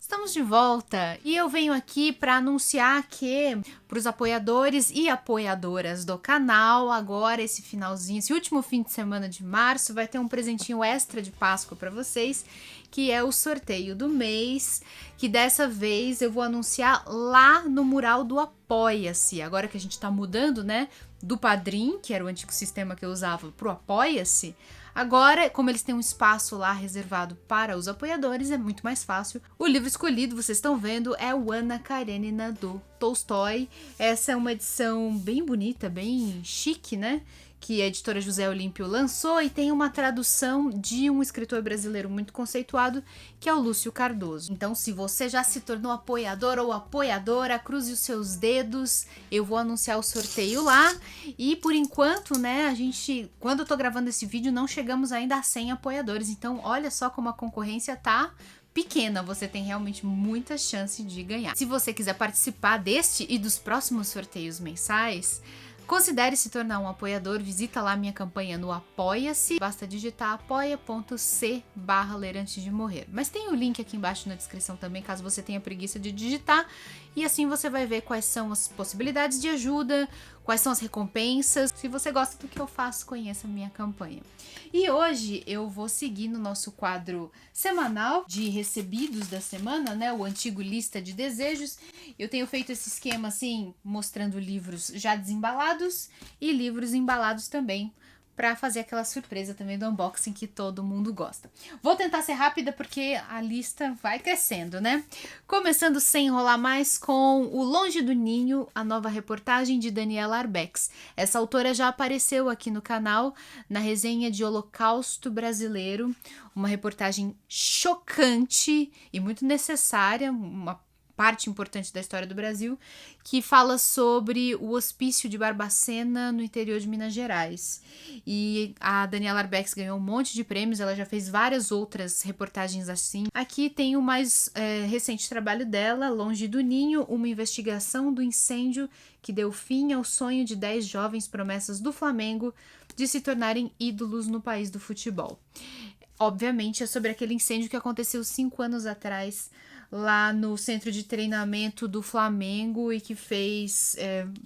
Estamos de volta e eu venho aqui para anunciar que para os apoiadores e apoiadoras do canal, agora esse finalzinho, esse último fim de semana de março, vai ter um presentinho extra de Páscoa para vocês, que é o sorteio do mês, que dessa vez eu vou anunciar lá no mural do Apoia-se. Agora que a gente tá mudando, né, do Padrim, que era o antigo sistema que eu usava, pro Apoia-se, agora, como eles têm um espaço lá reservado para os apoiadores, é muito mais fácil. O livro escolhido, vocês estão vendo, é o Anna Karenina, do Tolstói. Essa é uma edição bem bonita, bem chique, né? Que a editora José Olímpio lançou e tem uma tradução de um escritor brasileiro muito conceituado, que é o Lúcio Cardoso. Então, se você já se tornou apoiador ou apoiadora, cruze os seus dedos, eu vou anunciar o sorteio lá. E por enquanto, né, quando eu tô gravando esse vídeo, não chegamos ainda a 100 apoiadores. Então, olha só como a concorrência tá pequena, você tem realmente muita chance de ganhar. Se você quiser participar deste e dos próximos sorteios mensais, considere se tornar um apoiador, visita lá minha campanha no Apoia-se, basta digitar apoia.c/ler antes de morrer. Mas tem o link aqui embaixo na descrição também, caso você tenha preguiça de digitar, e assim você vai ver quais são as possibilidades de ajuda, quais são as recompensas. Se você gosta do que eu faço, conheça a minha campanha. E hoje eu vou seguir no nosso quadro semanal de recebidos da semana, né, o antigo lista de desejos. Eu tenho feito esse esquema assim, mostrando livros já desembalados e livros embalados também, para fazer aquela surpresa também do unboxing que todo mundo gosta. Vou tentar ser rápida porque a lista vai crescendo, né? Começando sem enrolar mais com O Longe do Ninho, a nova reportagem de Daniela Arbex. Essa autora já apareceu aqui no canal na resenha de Holocausto Brasileiro, uma reportagem chocante e muito necessária, uma parte importante da história do Brasil, que fala sobre o hospício de Barbacena no interior de Minas Gerais. E a Daniela Arbex ganhou um monte de prêmios, ela já fez várias outras reportagens assim. Aqui tem o mais recente trabalho dela, Longe do Ninho, uma investigação do incêndio que deu fim ao sonho de 10 jovens promessas do Flamengo de se tornarem ídolos no país do futebol. Obviamente é sobre aquele incêndio que aconteceu 5 anos atrás, lá no centro de treinamento do Flamengo e que fez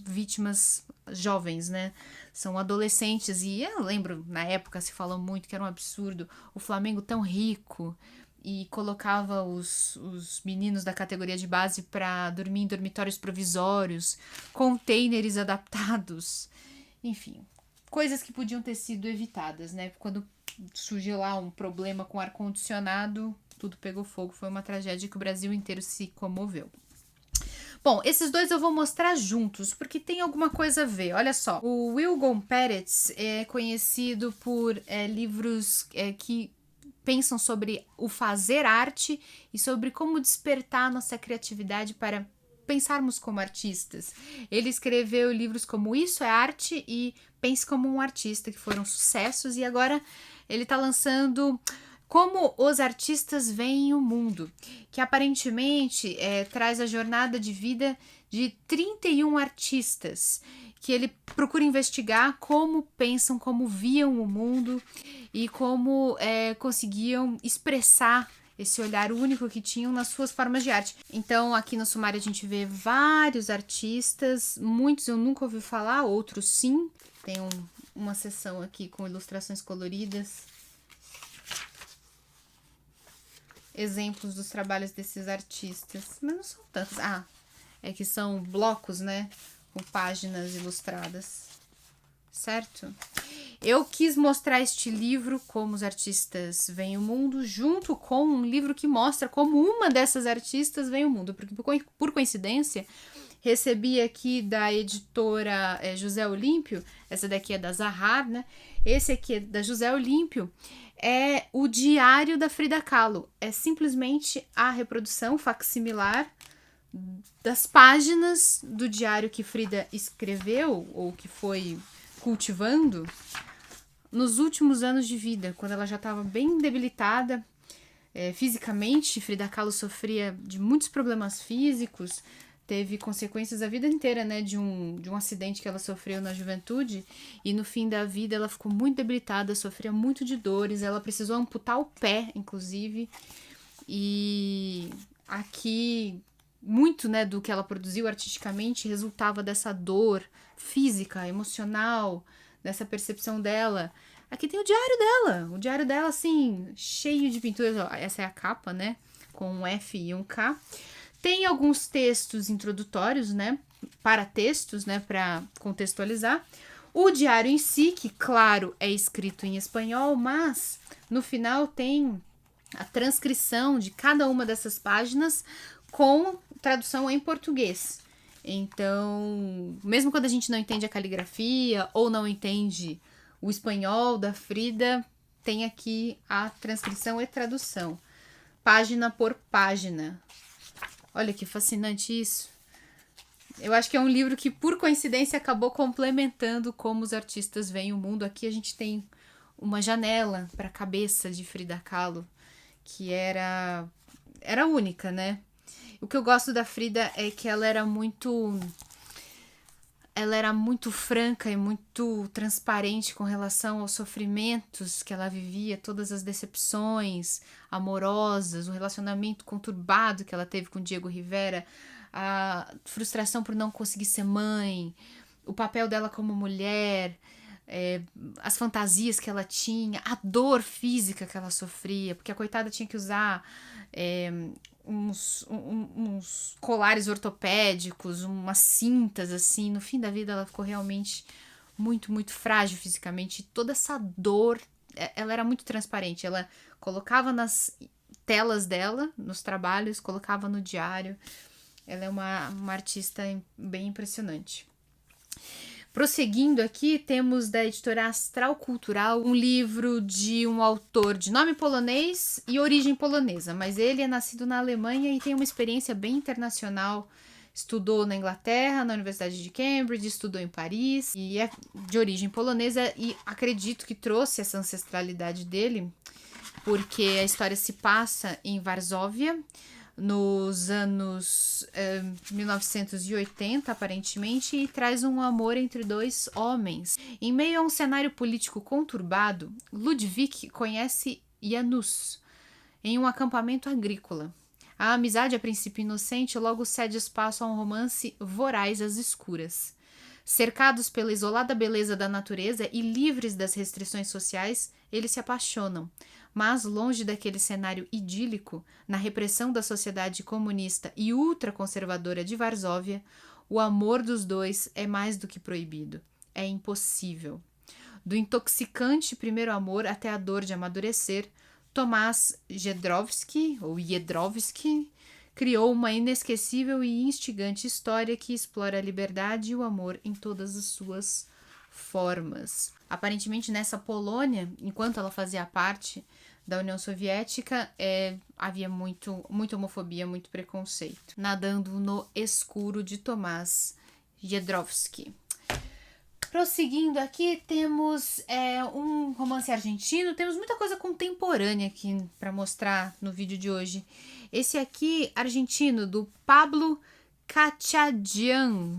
vítimas jovens, né? São adolescentes e eu lembro, na época se falou muito que era um absurdo o Flamengo tão rico e colocava os meninos da categoria de base para dormir em dormitórios provisórios, containers adaptados, enfim, coisas que podiam ter sido evitadas, né? Quando surgiu lá um problema com ar-condicionado, tudo pegou fogo, foi uma tragédia que o Brasil inteiro se comoveu. Bom, esses dois eu vou mostrar juntos, porque tem alguma coisa a ver. Olha só, o Wilgon Peretz é conhecido por livros que pensam sobre o fazer arte e sobre como despertar nossa criatividade para pensarmos como artistas. Ele escreveu livros como Isso é Arte e Pense como um Artista, que foram sucessos, e agora ele está lançando Como os Artistas Veem o Mundo, que aparentemente traz a jornada de vida de 31 artistas, que ele procura investigar como pensam, como viam o mundo e como conseguiam expressar esse olhar único que tinham nas suas formas de arte. Então, aqui no sumário a gente vê vários artistas, muitos eu nunca ouvi falar, outros sim. Tem uma seção aqui com ilustrações coloridas, exemplos dos trabalhos desses artistas, mas não são tantos. É que são blocos, né, com páginas ilustradas, certo? Eu quis mostrar este livro, Como os Artistas Veem o Mundo, junto com um livro que mostra como uma dessas artistas vê o mundo, porque por coincidência recebi aqui da editora José Olímpio, essa daqui é da Zahar, né? Esse aqui é da José Olímpio, é o Diário da Frida Kahlo. É simplesmente a reprodução facsimilar das páginas do diário que Frida escreveu, ou que foi cultivando, nos últimos anos de vida, quando ela já estava bem debilitada fisicamente. Frida Kahlo sofria de muitos problemas físicos, teve consequências a vida inteira, né, de um acidente que ela sofreu na juventude, e no fim da vida ela ficou muito debilitada, sofria muito de dores, ela precisou amputar o pé, inclusive, e aqui muito, né, do que ela produziu artisticamente resultava dessa dor física, emocional, dessa percepção dela. Aqui tem o diário dela, assim, cheio de pinturas. Ó, essa é a capa, né, com um F e um K. Tem alguns textos introdutórios, né, para textos, né, para contextualizar. O diário em si, que claro, é escrito em espanhol, mas no final tem a transcrição de cada uma dessas páginas com tradução em português. Então, mesmo quando a gente não entende a caligrafia ou não entende o espanhol da Frida, tem aqui a transcrição e tradução, página por página. Olha que fascinante isso. Eu acho que é um livro que, por coincidência, acabou complementando como os artistas veem o mundo. Aqui a gente tem uma janela para a cabeça de Frida Kahlo, que era única, né? O que eu gosto da Frida é que ela era muito franca e muito transparente com relação aos sofrimentos que ela vivia, todas as decepções amorosas, o relacionamento conturbado que ela teve com Diego Rivera, a frustração por não conseguir ser mãe, o papel dela como mulher, as fantasias que ela tinha, a dor física que ela sofria, porque a coitada tinha que usar uns colares ortopédicos, umas cintas assim. No fim da vida ela ficou realmente muito, muito frágil fisicamente. E toda essa dor, ela era muito transparente. Ela colocava nas telas dela, nos trabalhos, colocava no diário. Ela é uma artista bem impressionante. Prosseguindo aqui, temos da editora Astral Cultural um livro de um autor de nome polonês e origem polonesa, mas ele é nascido na Alemanha e tem uma experiência bem internacional. Estudou na Inglaterra, na Universidade de Cambridge, estudou em Paris e é de origem polonesa, e acredito que trouxe essa ancestralidade dele porque a história se passa em Varsóvia, nos anos 1980, aparentemente, e traz um amor entre dois homens. Em meio a um cenário político conturbado, Ludwig conhece Janusz em um acampamento agrícola. A amizade, a princípio inocente, logo cede espaço a um romance voraz às escuras. Cercados pela isolada beleza da natureza e livres das restrições sociais, eles se apaixonam. Mas, longe daquele cenário idílico, na repressão da sociedade comunista e ultraconservadora de Varsóvia, o amor dos dois é mais do que proibido. É impossível. Do intoxicante primeiro amor até a dor de amadurecer, Tomás Jedrzejewski, criou uma inesquecível e instigante história que explora a liberdade e o amor em todas as suas formas. Aparentemente, nessa Polônia, enquanto ela fazia parte da União Soviética, havia muita homofobia, muito preconceito. Nadando no escuro, de Tomás Jedrzejewski. Prosseguindo aqui, temos um romance argentino, temos muita coisa contemporânea aqui para mostrar no vídeo de hoje. Esse aqui, argentino, do Pablo Cachadian.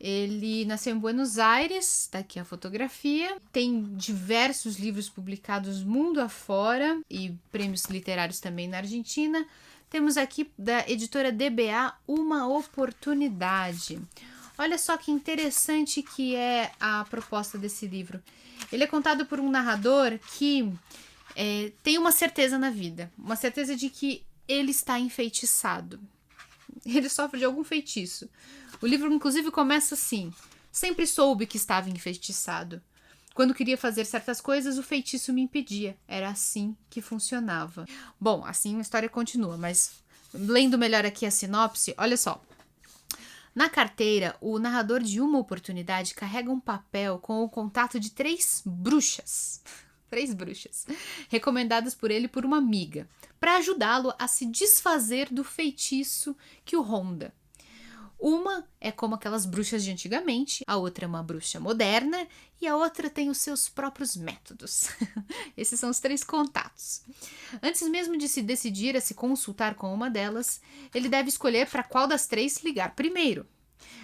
Ele nasceu em Buenos Aires, tá aqui a fotografia. Tem diversos livros publicados mundo afora e prêmios literários também na Argentina. Temos aqui da editora DBA Uma Oportunidade. Olha só que interessante que é a proposta desse livro. Ele é contado por um narrador que tem uma certeza na vida, uma certeza de que ele está enfeitiçado. Ele sofre de algum feitiço. O livro, inclusive, começa assim: sempre soube que estava enfeitiçado. Quando queria fazer certas coisas, o feitiço me impedia. Era assim que funcionava. Bom, assim a história continua, mas lendo melhor aqui a sinopse, olha só. Na carteira, o narrador de Uma Oportunidade carrega um papel com o contato de 3 bruxas. 3 bruxas, recomendadas por ele por uma amiga, para ajudá-lo a se desfazer do feitiço que o ronda. Uma é como aquelas bruxas de antigamente, a outra é uma bruxa moderna e a outra tem os seus próprios métodos. Esses são os 3 contatos. Antes mesmo de se decidir a se consultar com uma delas, ele deve escolher para qual das 3 ligar primeiro.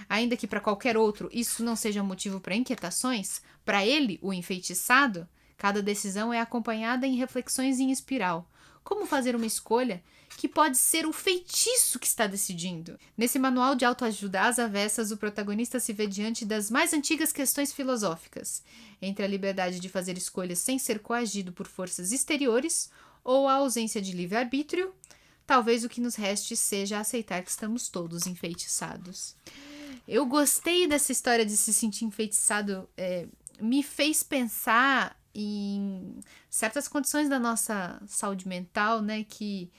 Ainda que para qualquer outro isso não seja motivo para inquietações, para ele, o enfeitiçado, cada decisão é acompanhada em reflexões em espiral, Como fazer uma escolha que pode ser o feitiço que está decidindo. Nesse manual de autoajuda às avessas, o protagonista se vê diante das mais antigas questões filosóficas, entre a liberdade de fazer escolhas sem ser coagido por forças exteriores ou a ausência de livre-arbítrio. Talvez o que nos reste seja aceitar que estamos todos enfeitiçados. Eu gostei dessa história de se sentir enfeitiçado, me fez pensar em certas condições da nossa saúde mental, né, que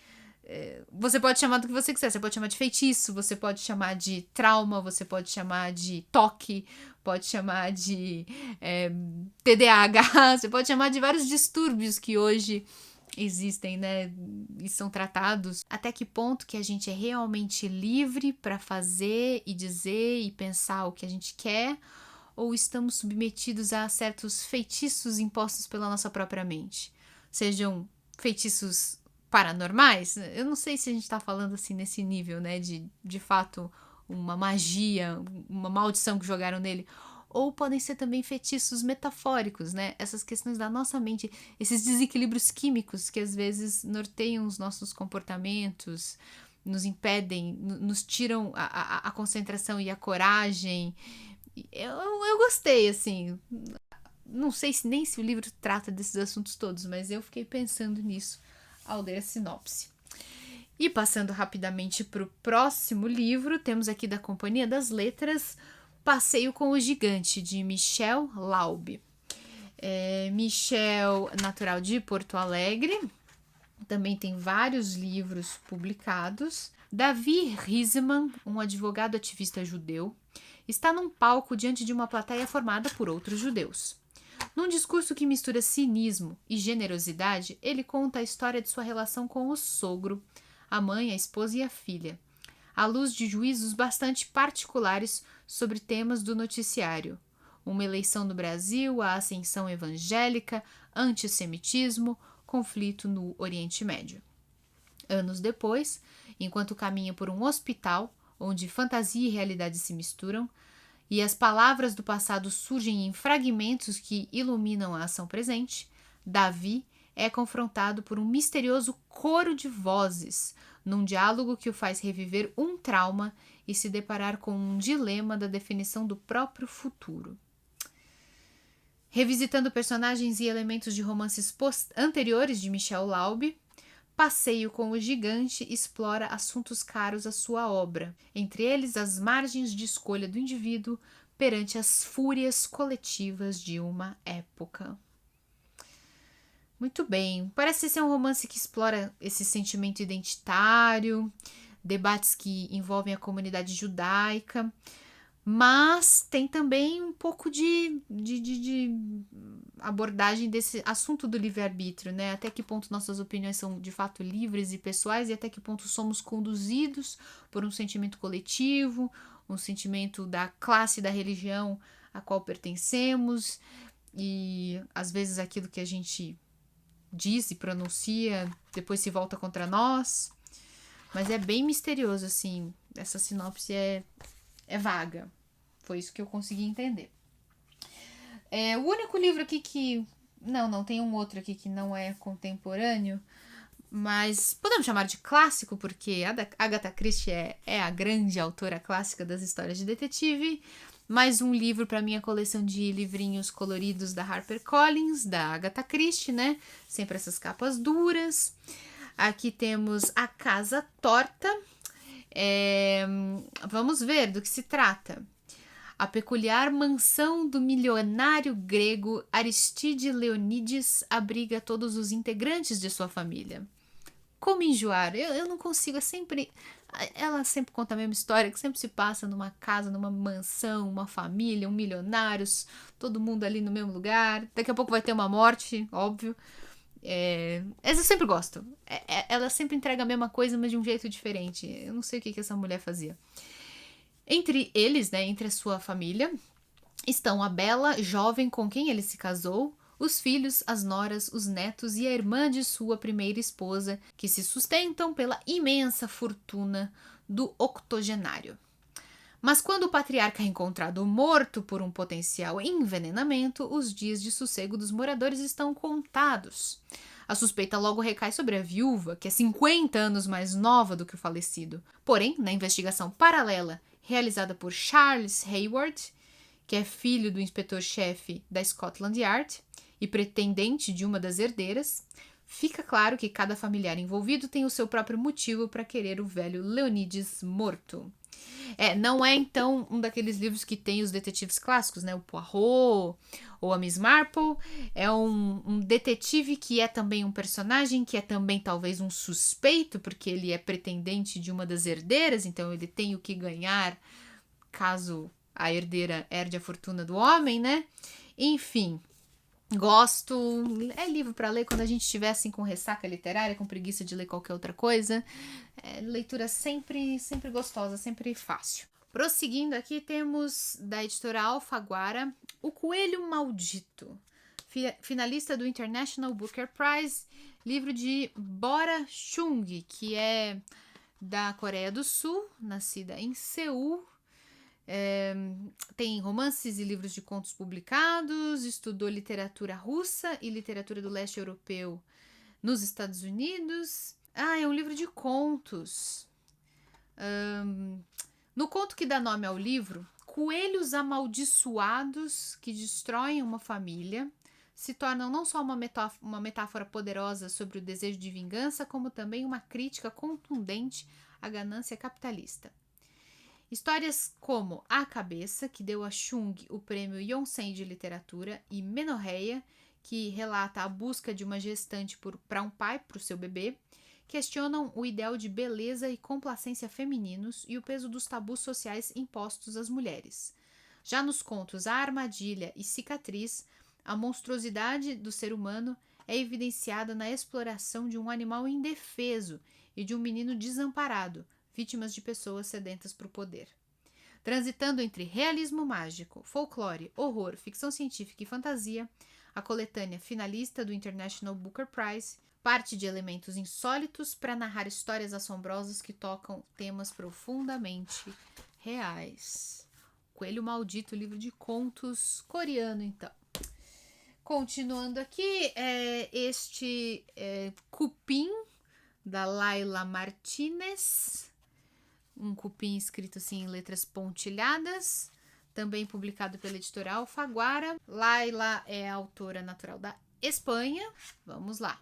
você pode chamar do que você quiser, você pode chamar de feitiço, você pode chamar de trauma, você pode chamar de toque, pode chamar de TDAH, você pode chamar de vários distúrbios que hoje existem, né, e são tratados. Até que ponto que a gente é realmente livre para fazer e dizer e pensar o que a gente quer, ou estamos submetidos a certos feitiços impostos pela nossa própria mente? Sejam feitiços paranormais, eu não sei se a gente está falando assim nesse nível, né, de fato uma magia, uma maldição que jogaram nele, ou podem ser também feitiços metafóricos, né, essas questões da nossa mente, esses desequilíbrios químicos que às vezes norteiam os nossos comportamentos, nos impedem, nos tiram a concentração e a coragem. Eu gostei, assim, não sei nem se o livro trata desses assuntos todos, mas eu fiquei pensando nisso ao ler a sinopse. E passando rapidamente para o próximo livro, temos aqui da Companhia das Letras, Passeio com o Gigante, de Michel Laube. Michel, natural de Porto Alegre, também tem vários livros publicados. Davi Riesman, um advogado ativista judeu, está num palco diante de uma plateia formada por outros judeus. Num discurso que mistura cinismo e generosidade, ele conta a história de sua relação com o sogro, a mãe, a esposa e a filha, à luz de juízos bastante particulares sobre temas do noticiário: uma eleição no Brasil, a ascensão evangélica, antissemitismo, conflito no Oriente Médio. Anos depois, enquanto caminha por um hospital, onde fantasia e realidade se misturam, e as palavras do passado surgem em fragmentos que iluminam a ação presente, Davi é confrontado por um misterioso coro de vozes, num diálogo que o faz reviver um trauma e se deparar com um dilema da definição do próprio futuro. Revisitando personagens e elementos de romances anteriores de Michel Laube, Passeio com o Gigante explora assuntos caros à sua obra, entre eles as margens de escolha do indivíduo perante as fúrias coletivas de uma época. Muito bem, parece ser um romance que explora esse sentimento identitário, debates que envolvem a comunidade judaica, mas tem também um pouco de abordagem desse assunto do livre-arbítrio, né? Até que ponto nossas opiniões são de fato livres e pessoais e até que ponto somos conduzidos por um sentimento coletivo, um sentimento da classe, da religião a qual pertencemos, e às vezes aquilo que a gente diz e pronuncia depois se volta contra nós. Mas é bem misterioso, assim, essa sinopse é vaga. Foi isso que eu consegui entender. O único livro aqui que... Não, tem um outro aqui que não é contemporâneo, mas podemos chamar de clássico, porque a Agatha Christie é a grande autora clássica das histórias de detetive. Mais um livro para minha coleção de livrinhos coloridos da HarperCollins, da Agatha Christie, né? Sempre essas capas duras. Aqui temos A Casa Torta. Vamos ver do que se trata. A peculiar mansão do milionário grego Aristide Leonides abriga todos os integrantes de sua família. Como enjoar? Eu não consigo, ela sempre conta a mesma história, que sempre se passa numa casa, numa mansão, uma família, milionários, todo mundo ali no mesmo lugar. Daqui a pouco vai ter uma morte, óbvio. Essa eu sempre gosto. Ela sempre entrega a mesma coisa, mas de um jeito diferente. Eu não sei o que essa mulher fazia. Entre eles, né, entre a sua família, estão a bela jovem com quem ele se casou, os filhos, as noras, os netos e a irmã de sua primeira esposa, que se sustentam pela imensa fortuna do octogenário. Mas quando o patriarca é encontrado morto por um potencial envenenamento, os dias de sossego dos moradores estão contados. A suspeita logo recai sobre a viúva, que é 50 anos mais nova do que o falecido. Porém, na investigação paralela realizada por Charles Hayward, que é filho do inspetor-chefe da Scotland Yard e pretendente de uma das herdeiras, fica claro que cada familiar envolvido tem o seu próprio motivo para querer o velho Leonides morto. Não é então um daqueles livros que tem os detetives clássicos, né? O Poirot ou a Miss Marple. É um detetive que é também um personagem, que é também talvez um suspeito, porque ele é pretendente de uma das herdeiras, então ele tem o que ganhar caso a herdeira herde a fortuna do homem, né? Enfim, gosto. É livro para ler quando a gente estiver assim com ressaca literária, com preguiça de ler qualquer outra coisa. Leitura sempre gostosa, sempre fácil. Prosseguindo aqui, temos da editora Alfaguara, O Coelho Maldito, finalista do International Booker Prize, livro de Bora Chung, que é da Coreia do Sul, nascida em Seul. Tem romances e livros de contos publicados, estudou literatura russa e literatura do leste europeu nos Estados Unidos. É um livro de contos. No conto que dá nome ao livro, coelhos amaldiçoados que destroem uma família se tornam não só uma metáfora poderosa sobre o desejo de vingança, como também uma crítica contundente à ganância capitalista. Histórias como A Cabeça, que deu a Chung o prêmio Yonsei de literatura, e Menorreia, que relata a busca de uma gestante para um pai para o seu bebê, questionam o ideal de beleza e complacência femininos e o peso dos tabus sociais impostos às mulheres. Já nos contos A Armadilha e Cicatriz, a monstruosidade do ser humano é evidenciada na exploração de um animal indefeso e de um menino desamparado, vítimas de pessoas sedentas por poder. Transitando entre realismo mágico, folclore, horror, ficção científica e fantasia, a coletânea finalista do International Booker Prize parte de elementos insólitos para narrar histórias assombrosas que tocam temas profundamente reais. Coelho Maldito, livro de contos coreano, então. Continuando aqui, este Cupim, da Laila Martinez, um cupim escrito assim em letras pontilhadas, também publicado pela editora Alfaguara. Laila é autora natural da Espanha. Vamos lá.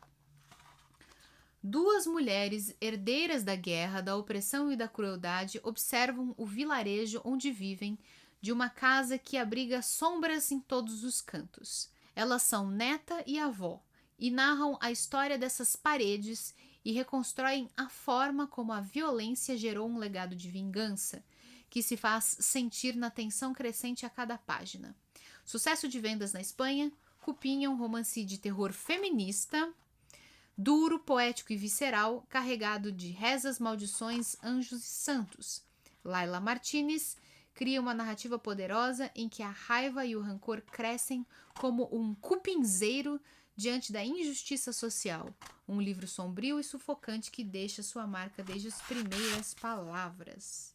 Duas mulheres herdeiras da guerra, da opressão e da crueldade observam o vilarejo onde vivem, de uma casa que abriga sombras em todos os cantos. Elas são neta e avó e narram a história dessas paredes e reconstroem a forma como a violência gerou um legado de vingança, que se faz sentir na tensão crescente a cada página. Sucesso de vendas na Espanha, Cupim é um romance de terror feminista, duro, poético e visceral, carregado de rezas, maldições, anjos e santos. Laila Martinez cria uma narrativa poderosa em que a raiva e o rancor crescem como um cupinzeiro diante da injustiça social. Um livro sombrio e sufocante que deixa sua marca desde as primeiras palavras.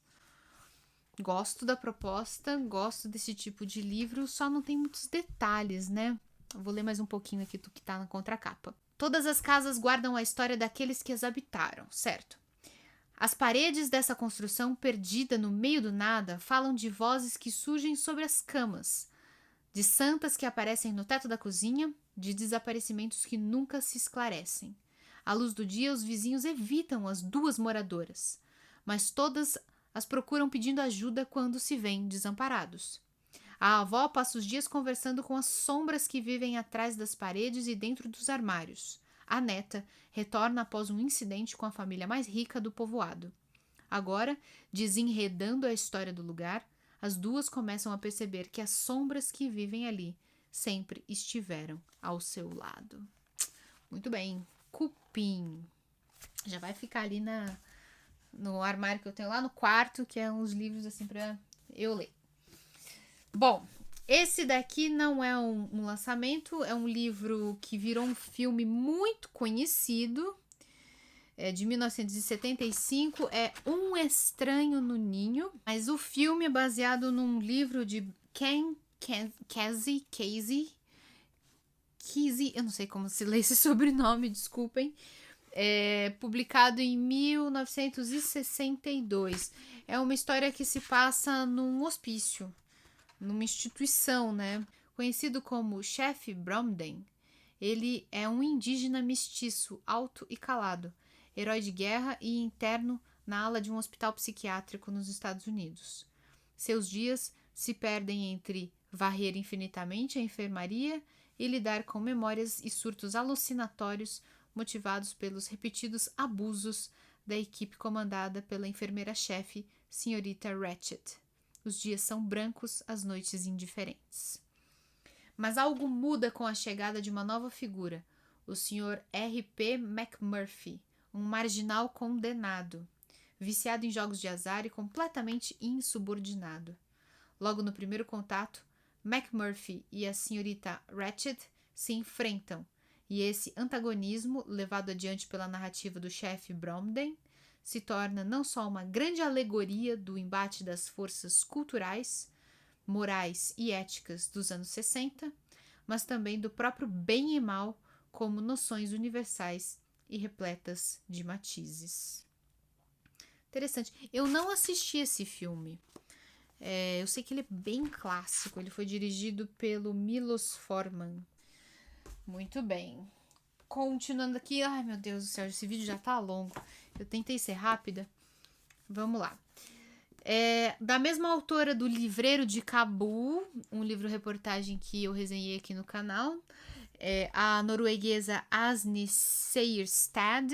Gosto da proposta, gosto desse tipo de livro, só não tem muitos detalhes, né? Vou ler mais um pouquinho aqui do que tá na contracapa. Todas as casas guardam a história daqueles que as habitaram, certo? As paredes dessa construção perdida no meio do nada falam de vozes que surgem sobre as camas, de santas que aparecem no teto da cozinha, de desaparecimentos que nunca se esclarecem. À luz do dia, os vizinhos evitam as duas moradoras, mas todas as procuram pedindo ajuda quando se veem desamparados. A avó passa os dias conversando com as sombras que vivem atrás das paredes e dentro dos armários. A neta retorna após um incidente com a família mais rica do povoado. Agora, desenredando a história do lugar, as duas começam a perceber que as sombras que vivem ali sempre estiveram ao seu lado. Muito bem, Cupim. Já vai ficar ali no armário que eu tenho lá no quarto, que é uns livros assim pra eu ler. Bom, esse daqui não é um lançamento, é um livro que virou um filme muito conhecido. de 1975, é Um Estranho no Ninho, mas o filme é baseado num livro de Ken Kesey, eu não sei como se lê esse sobrenome, desculpem, publicado em 1962. É uma história que se passa num hospício, numa instituição, né? Conhecido como Chefe Bromden, ele é um indígena mestiço, alto e calado, herói de guerra e interno na ala de um hospital psiquiátrico nos Estados Unidos. Seus dias se perdem entre varrer infinitamente a enfermaria e lidar com memórias e surtos alucinatórios motivados pelos repetidos abusos da equipe comandada pela enfermeira-chefe, Senhorita Ratched. Os dias são brancos, as noites indiferentes. Mas algo muda com a chegada de uma nova figura, o Sr. R.P. McMurphy, um marginal condenado, viciado em jogos de azar e completamente insubordinado. Logo no primeiro contato, McMurphy e a senhorita Ratched se enfrentam, e esse antagonismo, levado adiante pela narrativa do chefe Bromden, se torna não só uma grande alegoria do embate das forças culturais, morais e éticas dos anos 60, mas também do próprio bem e mal como noções universais e repletas de matizes. Interessante. Eu não assisti esse filme. Eu sei que ele é bem clássico. Ele foi dirigido pelo Milos Forman. Muito bem. Continuando aqui. Ai, meu Deus do céu, esse vídeo já tá longo. Eu tentei ser rápida. Vamos lá. Da mesma autora do Livreiro de Cabul, um livro-reportagem que eu resenhei aqui no canal, a norueguesa Asni Seierstad,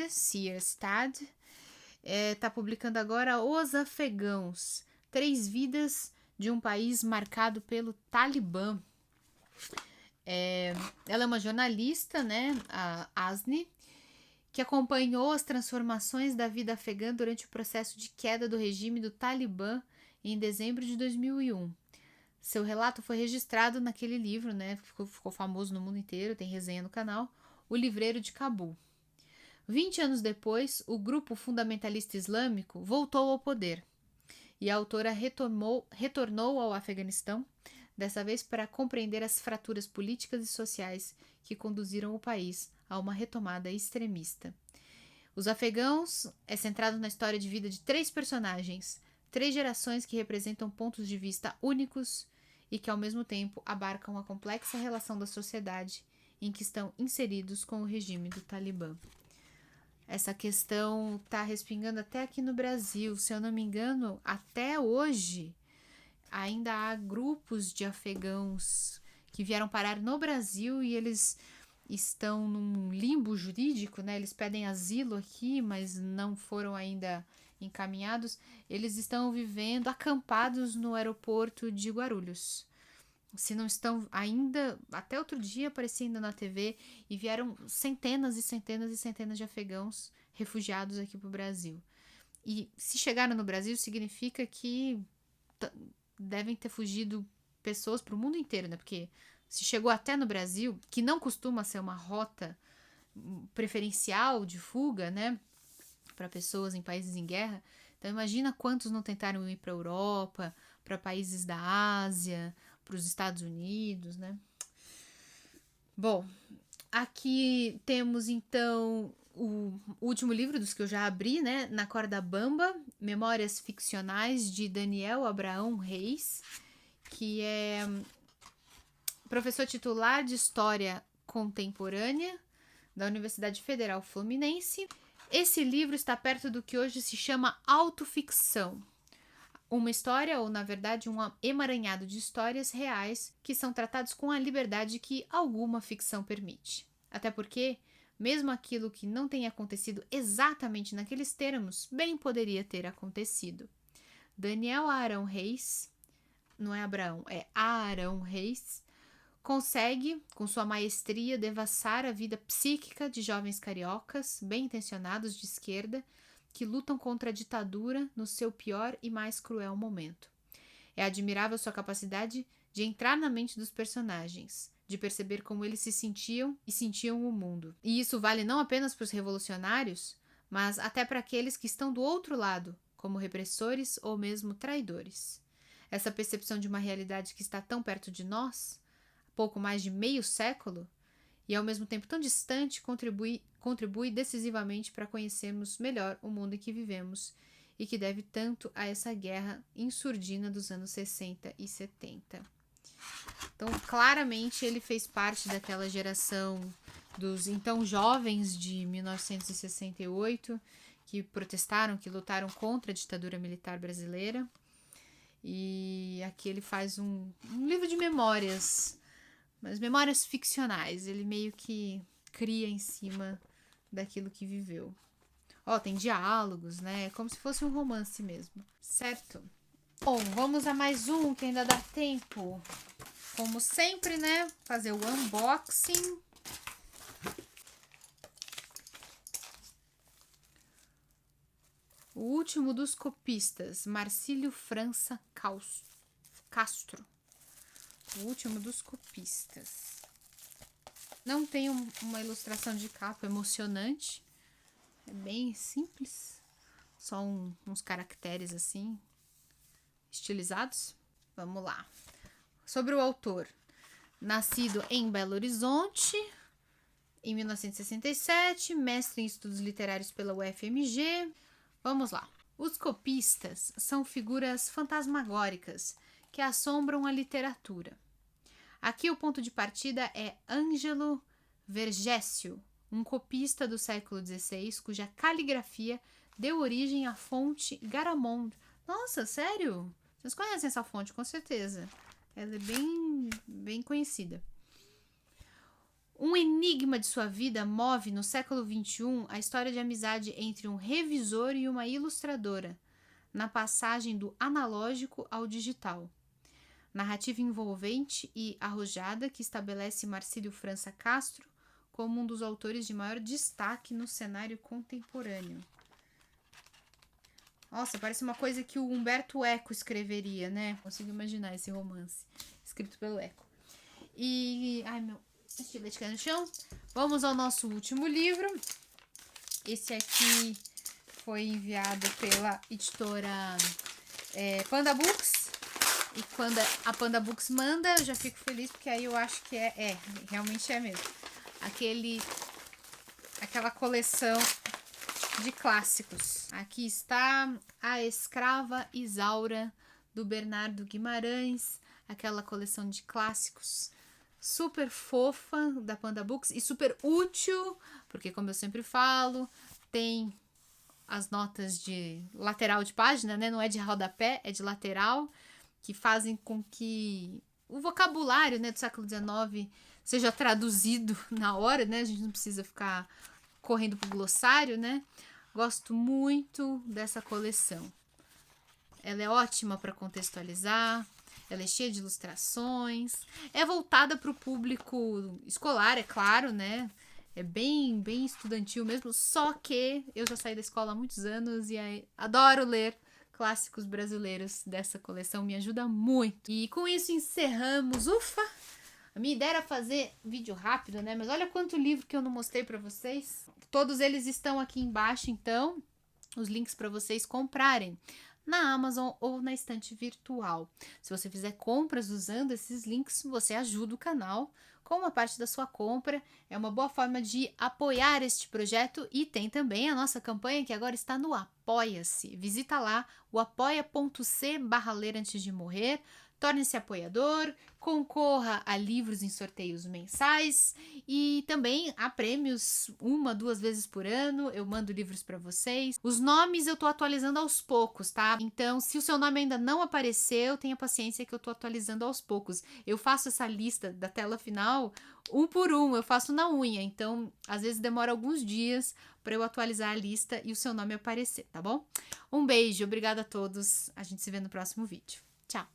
está publicando agora Os Afegãos, 3 vidas de um país marcado pelo Talibã. Ela é uma jornalista, né, a Asni, que acompanhou as transformações da vida afegã durante o processo de queda do regime do Talibã em dezembro de 2001. Seu relato foi registrado naquele livro, né, ficou famoso no mundo inteiro, tem resenha no canal, O Livreiro de Cabul. 20 anos depois, o grupo fundamentalista islâmico voltou ao poder e a autora retornou ao Afeganistão, dessa vez para compreender as fraturas políticas e sociais que conduziram o país a uma retomada extremista. Os Afegãos é centrado na história de vida de 3 personagens, 3 gerações que representam pontos de vista únicos e que ao mesmo tempo abarcam a complexa relação da sociedade em que estão inseridos com o regime do Talibã. Essa questão está respingando até aqui no Brasil. Se eu não me engano, até hoje ainda há grupos de afegãos que vieram parar no Brasil e eles estão num limbo jurídico, né? Eles pedem asilo aqui, mas não foram ainda encaminhados. Eles estão vivendo acampados no aeroporto de Guarulhos. Se não estão ainda, até outro dia aparecendo na TV, e vieram centenas e centenas e centenas de afegãos refugiados aqui para o Brasil. E se chegaram no Brasil, significa que devem ter fugido pessoas para o mundo inteiro, né? Porque se chegou até no Brasil, que não costuma ser uma rota preferencial de fuga, né, para pessoas em países em guerra, então imagina quantos não tentaram ir para a Europa, para países da Ásia, para os Estados Unidos, né? Bom, aqui temos então o último livro dos que eu já abri, né? Na Corda Bamba, Memórias Ficcionais, de Daniel Abraão Reis, que é professor titular de História Contemporânea da Universidade Federal Fluminense. Esse livro está perto do que hoje se chama autoficção. Uma história, ou na verdade um emaranhado de histórias reais que são tratados com a liberdade que alguma ficção permite. Até porque, mesmo aquilo que não tenha acontecido exatamente naqueles termos, bem poderia ter acontecido. Daniel Arão Reis, não é Abraão, é Arão Reis, consegue, com sua maestria, devassar a vida psíquica de jovens cariocas, bem intencionados de esquerda, que lutam contra a ditadura no seu pior e mais cruel momento. É admirável sua capacidade de entrar na mente dos personagens, de perceber como eles se sentiam e sentiam o mundo. E isso vale não apenas para os revolucionários, mas até para aqueles que estão do outro lado, como repressores ou mesmo traidores. Essa percepção de uma realidade que está tão perto de nós, há pouco mais de meio século, e ao mesmo tempo tão distante, contribui decisivamente para conhecermos melhor o mundo em que vivemos e que deve tanto a essa guerra insurdina dos anos 60 e 70. Então, claramente, ele fez parte daquela geração dos então jovens de 1968, que protestaram, que lutaram contra a ditadura militar brasileira. E aqui ele faz um livro de memórias, mas memórias ficcionais. Ele meio que cria em cima daquilo que viveu. Ó, tem diálogos, né? Como se fosse um romance mesmo, certo? Bom, vamos a mais um que ainda dá tempo. Como sempre, né? Fazer o unboxing. O último dos copistas, Marcílio França Castro. O último dos copistas. Não tem uma ilustração de capa emocionante. É bem simples. Só uns caracteres assim, estilizados. Vamos lá. Sobre o autor. Nascido em Belo Horizonte, em 1967, mestre em estudos literários pela UFMG. Vamos lá. Os copistas são figuras fantasmagóricas que assombram a literatura. Aqui o ponto de partida é Ângelo Vergésio, um copista do século XVI, cuja caligrafia deu origem à fonte Garamond. Nossa, sério? Vocês conhecem essa fonte, com certeza. Ela é bem conhecida. Um enigma de sua vida move no século XXI a história de amizade entre um revisor e uma ilustradora, na passagem do analógico ao digital. Narrativa envolvente e arrojada que estabelece Marcílio França Castro como um dos autores de maior destaque no cenário contemporâneo. Nossa, parece uma coisa que o Humberto Eco escreveria, né? Consigo imaginar esse romance escrito pelo Eco. E... ai, meu estilete cai no chão. Vamos ao nosso último livro. Esse aqui foi enviado pela editora Panda Books. E quando a Panda Books manda, eu já fico feliz, porque aí eu acho que realmente é mesmo. Aquela coleção de clássicos. Aqui está A Escrava Isaura, do Bernardo Guimarães. Aquela coleção de clássicos super fofa da Panda Books e super útil, porque como eu sempre falo, tem as notas de lateral de página, né? Não é de rodapé, é de lateral, que fazem com que o vocabulário, né, do século XIX seja traduzido na hora, né? A gente não precisa ficar correndo pro glossário, né? Gosto muito dessa coleção. Ela é ótima para contextualizar. Ela é cheia de ilustrações, é voltada para o público escolar, é claro, né? É bem estudantil mesmo, só que eu já saí da escola há muitos anos e adoro ler clássicos brasileiros dessa coleção, me ajuda muito. E com isso encerramos, ufa! A minha ideia era fazer vídeo rápido, né? Mas olha quanto livro que eu não mostrei para vocês. Todos eles estão aqui embaixo, então, os links para vocês comprarem na Amazon ou na estante virtual. Se você fizer compras usando esses links, você ajuda o canal com uma parte da sua compra. É uma boa forma de apoiar este projeto e tem também a nossa campanha que agora está no Apoia-se. Visita lá o apoia.c/ler antes de morrer. Torne-se apoiador, concorra a livros em sorteios mensais e também a prêmios 1-2 vezes por ano. Eu mando livros para vocês. Os nomes eu tô atualizando aos poucos, tá? Então, se o seu nome ainda não apareceu, tenha paciência que eu tô atualizando aos poucos. Eu faço essa lista da tela final um por um, eu faço na unha. Então, às vezes demora alguns dias para eu atualizar a lista e o seu nome aparecer, tá bom? Um beijo, obrigada a todos. A gente se vê no próximo vídeo. Tchau!